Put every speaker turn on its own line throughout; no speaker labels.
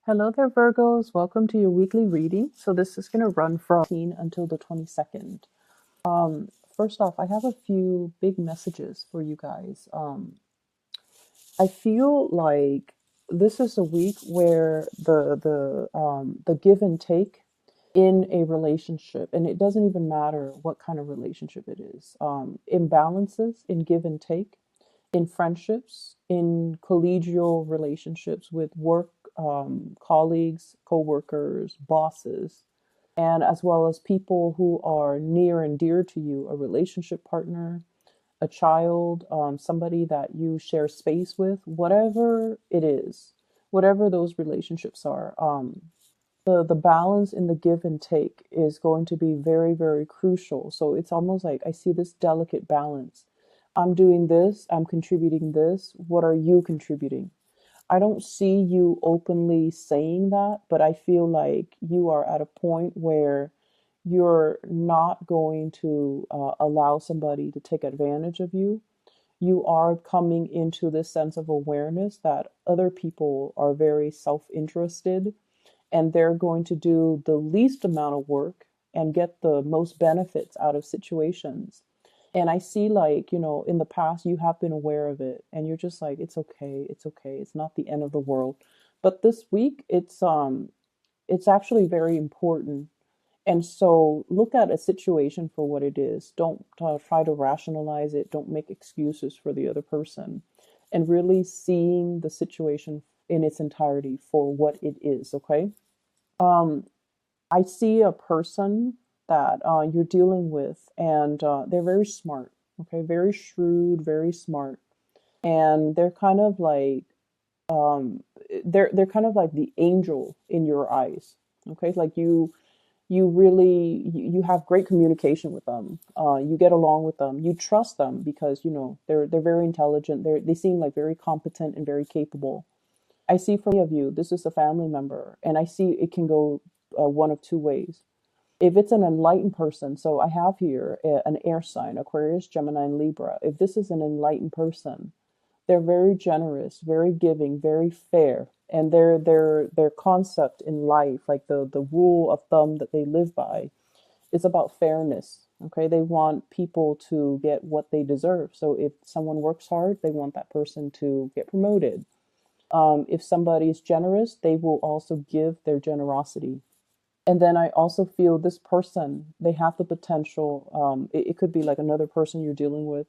Hello there, Virgos. Welcome to your weekly reading. So this is going to run from 18 until the 22nd. First off, I have a few big messages for you guys. I feel like this is a week where the give and take in a relationship, and it doesn't even matter what kind of relationship it is. Imbalances in give and take in friendships, in collegial relationships with work colleagues, co-workers, bosses, and as well as people who are near and dear to you, a relationship partner, a child, somebody that you share space with, whatever it is, whatever those relationships are. The balance in the give and take is going to be very, very crucial. So it's almost like I see this delicate balance. I'm doing this, I'm contributing this. What are you contributing? I don't see you openly saying that, but I feel like you are at a point where you're not going to allow somebody to take advantage of you. You are coming into this sense of awareness that other people are very self interested and they're going to do the least amount of work and get the most benefits out of situations. And I see, like, in the past, you have been aware of it and you're just like, it's okay, it's okay, it's not the end of the world. But this week, it's actually very important. And so look at a situation for what it is. Don't try to rationalize it. Don't make excuses for the other person. And really seeing the situation in its entirety for what it is, okay? Um, I see a person that you're dealing with, and they're very smart, okay? Very shrewd, very smart. And they're kind of like, um, they're kind of like the angel in your eyes, okay? Like you really you have great communication with them. You get along with them. You trust them because they're very intelligent. They seem like very competent and very capable. I see for many of you, this is a family member, and I see it can go one of two ways. If it's an enlightened person, so I have here an air sign, Aquarius, Gemini, and Libra. If this is an enlightened person, they're very generous, very giving, very fair, and their concept in life, like the rule of thumb that they live by, is about fairness. Okay, they want people to get what they deserve. So if someone works hard, they want that person to get promoted. If somebody is generous, they will also give their generosity. And then I also feel this person, they have the potential. It could be like another person you're dealing with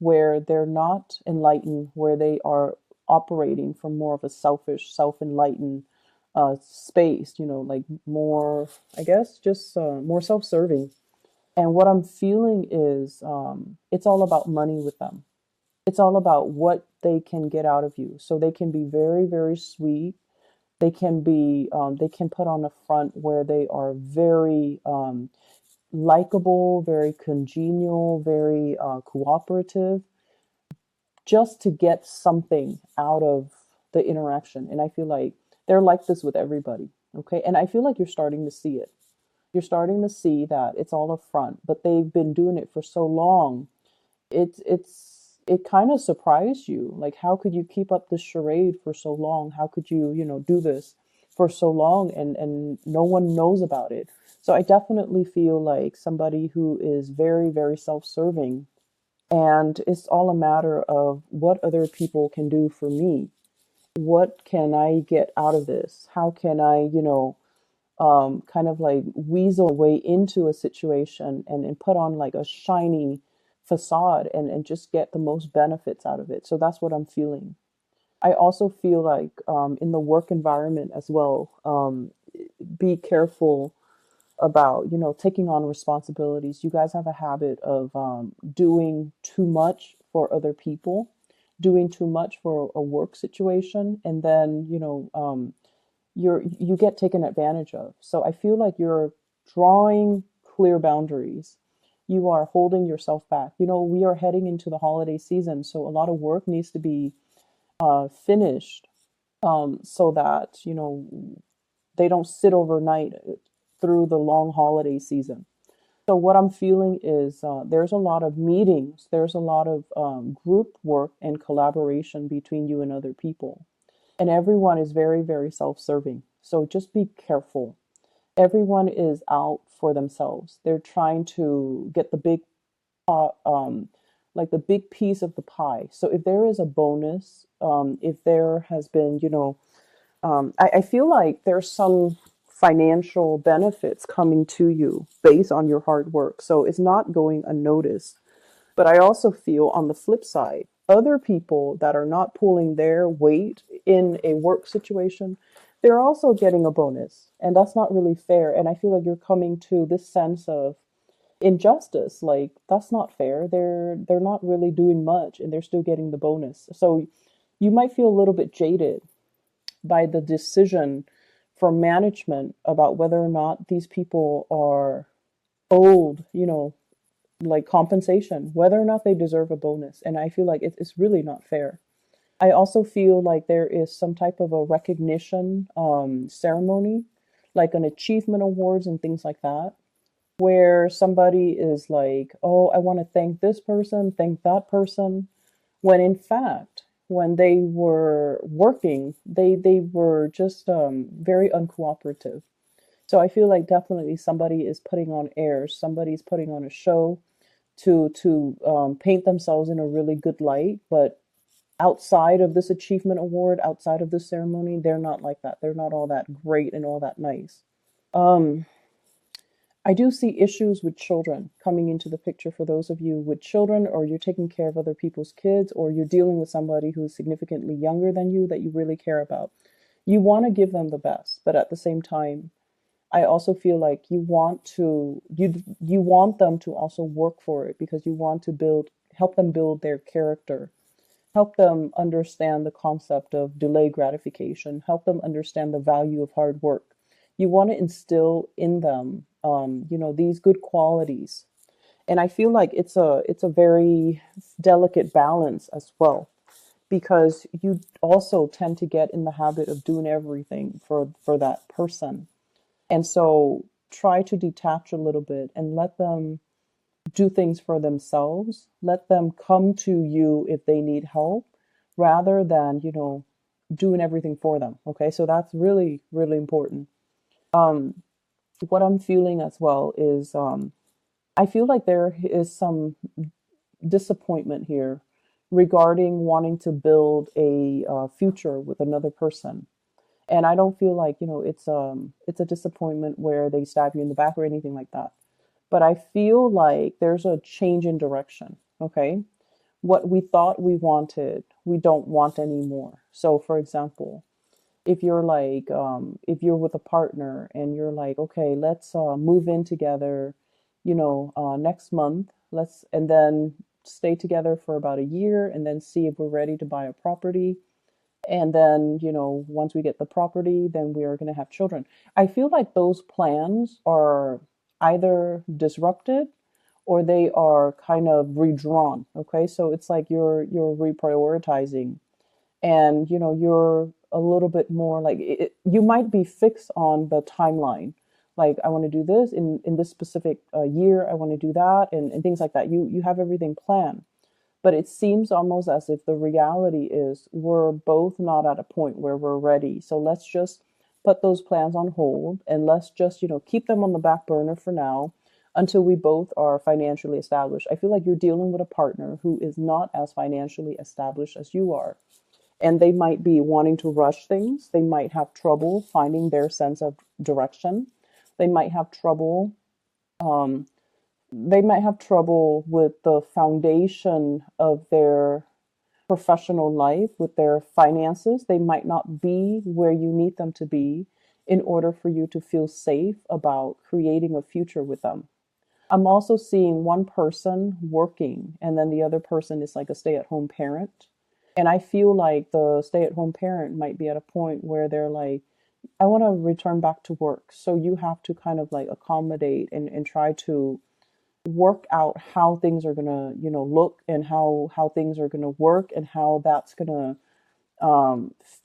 where they're not enlightened, where they are operating from more of a selfish, self-enlightened space, like more, I guess, just more self-serving. And what I'm feeling is it's all about money with them. It's all about what they can get out of you. So they can be very, very sweet. They can put on a front where they are very likable, very congenial, very cooperative, just to get something out of the interaction. And I feel like they're like this with everybody. Okay. And I feel like you're starting to see it. You're starting to see that it's all a front, but they've been doing it for so long. It kind of surprised you. Like, how could you keep up this charade for so long? How could you, do this for so long and no one knows about it? So I definitely feel like somebody who is very, very self-serving, and it's all a matter of what other people can do for me. What can I get out of this? How can I, kind of like weasel way into a situation and put on like a shiny facade and just get the most benefits out of it. So that's what I'm feeling. I also feel like in the work environment as well, be careful about, taking on responsibilities. You guys have a habit of doing too much for other people, doing too much for a work situation, and then, you get taken advantage of. So I feel like you're drawing clear boundaries. You are holding yourself back. We are heading into the holiday season, so a lot of work needs to be finished, so that they don't sit overnight through the long holiday season. So what I'm feeling is there's a lot of meetings, there's a lot of group work and collaboration between you and other people. and everyone is very, very self-serving. So just be careful. Everyone is out for themselves. They're trying to get the big like the big piece of the pie. So if there is a bonus, if there has been, I feel like there's some financial benefits coming to you based on your hard work. So it's not going unnoticed. But I also feel on the flip side, other people that are not pulling their weight in a work situation, they're also getting a bonus. And that's not really fair. And I feel like you're coming to this sense of injustice. Like that's not fair. They're not really doing much and they're still getting the bonus. So you might feel a little bit jaded by the decision from management about whether or not these people are owed, like compensation, whether or not they deserve a bonus. And I feel like it's really not fair. I also feel like there is some type of a recognition ceremony, like an achievement awards and things like that, where somebody is like, oh, I want to thank this person, thank that person, when in fact, when they were working, they were just very uncooperative. So I feel like definitely somebody is putting on airs, somebody's putting on a show to paint themselves in a really good light, but outside of this achievement award, outside of this ceremony, they're not like that. They're not all that great and all that nice. Um, I do see issues with children coming into the picture for those of you with children, or you're taking care of other people's kids, or you're dealing with somebody who's significantly younger than you that you really care about. You want to give them the best, but at the same time, I also feel like you want them to also work for it because you want to help them build their character, help them understand the concept of delayed gratification, help them understand the value of hard work. You want to instill in them, these good qualities. And I feel like it's a very delicate balance as well because you also tend to get in the habit of doing everything for that person. And so try to detach a little bit and let them do things for themselves. Let them come to you if they need help rather than, doing everything for them. Okay. So that's really, really important. Um, what I'm feeling as well is I feel like there is some disappointment here regarding wanting to build a future with another person. And I don't feel like, it's a disappointment where they stab you in the back or anything like that. But I feel like there's a change in direction. Okay. What we thought we wanted, we don't want anymore. So for example, if you're with a partner and you're like, okay, let's move in together, next month, and then stay together for about a year and then see if we're ready to buy a property. And then, once we get the property, then we are going to have children. I feel like those plans are either disrupted or they are kind of redrawn. Okay. So it's like you're reprioritizing and, you're a little bit more like you might be fixed on the timeline. Like I want to do this in this specific year. I want to do that and things like that. You have everything planned. But it seems almost as if the reality is we're both not at a point where we're ready. So let's just put those plans on hold and let's just, keep them on the back burner for now until we both are financially established. I feel like you're dealing with a partner who is not as financially established as you are. And they might be wanting to rush things. They might have trouble finding their sense of direction. They might have trouble um, they might have trouble with the foundation of their professional life, with their finances. They might not be where you need them to be in order for you to feel safe about creating a future with them. I'm also seeing one person working and then the other person is like a stay-at-home parent. And I feel like the stay-at-home parent might be at a point where they're like, I want to return back to work. So you have to kind of like accommodate and try to work out how things are gonna, look and how things are gonna work and how that's gonna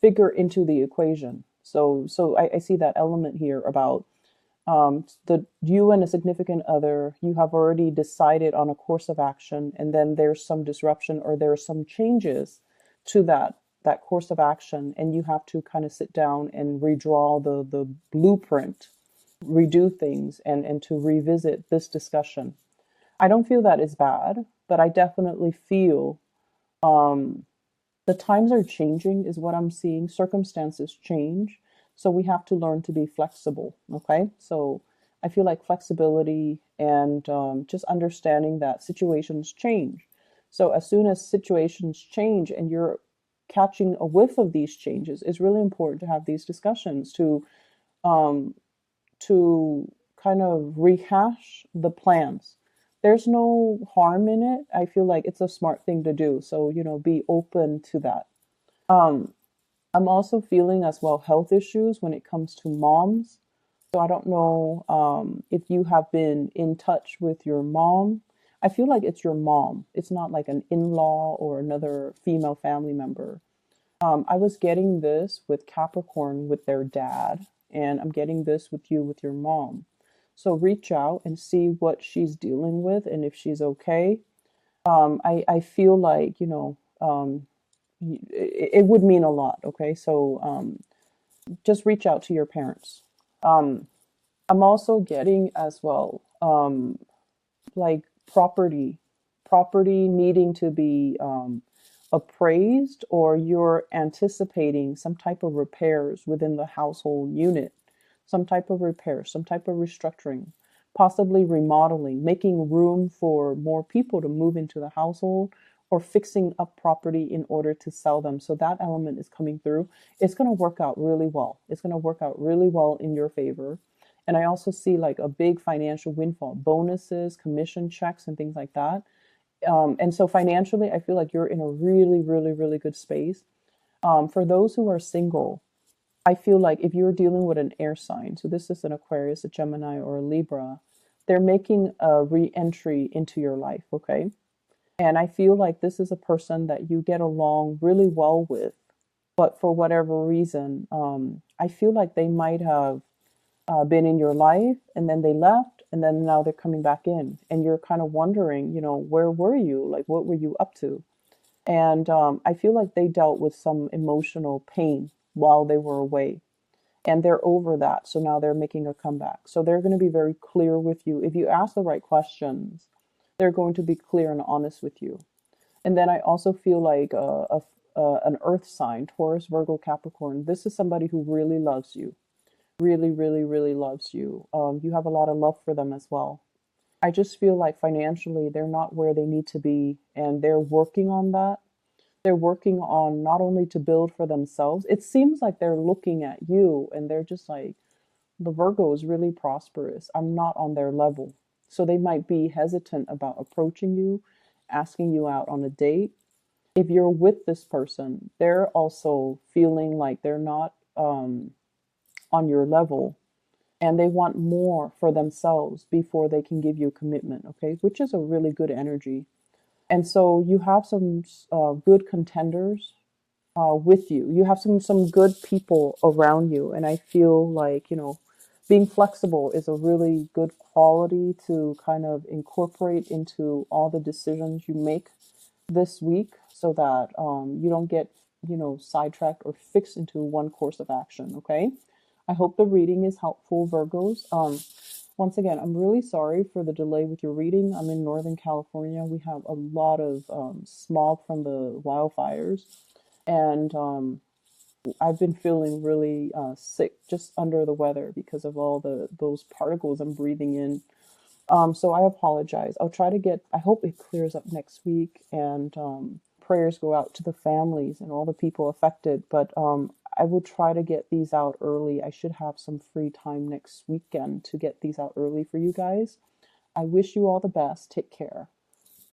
figure into the equation. So I see that element here about the you and a significant other, you have already decided on a course of action, and then there's some disruption or there are some changes to that that course of action, and you have to kind of sit down and redraw the blueprint, redo things, and to revisit this discussion. I don't feel that is bad, but I definitely feel um, the times are changing, is what I'm seeing. Circumstances change. So we have to learn to be flexible. Okay. So I feel like flexibility and just understanding that situations change. So as soon as situations change and you're catching a whiff of these changes, it's really important to have these discussions um, to kind of rehash the plans. There's no harm in it. I feel like it's a smart thing to do. So, be open to that. Um, I'm also feeling as well health issues when it comes to moms. So I don't know if you have been in touch with your mom. I feel like it's your mom. It's not like an in-law or another female family member. I was getting this with Capricorn with their dad, and I'm getting this with you with your mom. So reach out and see what she's dealing with and if she's okay. I feel like, it would mean a lot. Okay. So just reach out to your parents. Um, I'm also getting as well, like property needing to be appraised, or you're anticipating some type of repairs within the household unit, some type of repair, some type of restructuring, possibly remodeling, making room for more people to move into the household, or fixing up property in order to sell them. So that element is coming through. It's going to work out really well. It's going to work out really well in your favor. And I also see like a big financial windfall, bonuses, commission checks, and things like that. And so financially, I feel like you're in a really, really, really good space. For those who are single, I feel like if you're dealing with an air sign, so this is an Aquarius, a Gemini, or a Libra, they're making a re-entry into your life, okay? And I feel like this is a person that you get along really well with, but for whatever reason, I feel like they might have been in your life and then they left and then now they're coming back in and you're kind of wondering, where were you? Like, what were you up to? And I feel like they dealt with some emotional pain while they were away and they're over that. So now they're making a comeback. So they're going to be very clear with you. If you ask the right questions, they're going to be clear and honest with you. And then I also feel like an earth sign, Taurus, Virgo, Capricorn. This is somebody who really loves you, really, really, really loves you. You have a lot of love for them as well. I just feel like financially they're not where they need to be, and they're working on that. They're working on not only to build for themselves. It seems like they're looking at you and they're just like, the Virgo is really prosperous. I'm not on their level. So they might be hesitant about approaching you, asking you out on a date. If you're with this person, they're also feeling like they're not on your level and they want more for themselves before they can give you a commitment, okay? Which is a really good energy. And so you have some good contenders with you. You have some good people around you, and I feel like being flexible is a really good quality to kind of incorporate into all the decisions you make this week, so that you don't get sidetracked or fixed into one course of action. Okay. I hope the reading is helpful, Virgos. Once again, I'm really sorry for the delay with your reading. I'm in Northern California. We have a lot of smog from the wildfires, and I've been feeling really sick, just under the weather because of all those particles I'm breathing in. So I apologize. I'll try to I hope it clears up next week, and prayers go out to the families and all the people affected. But I will try to get these out early. I should have some free time next weekend to get these out early for you guys. I wish you all the best. Take care.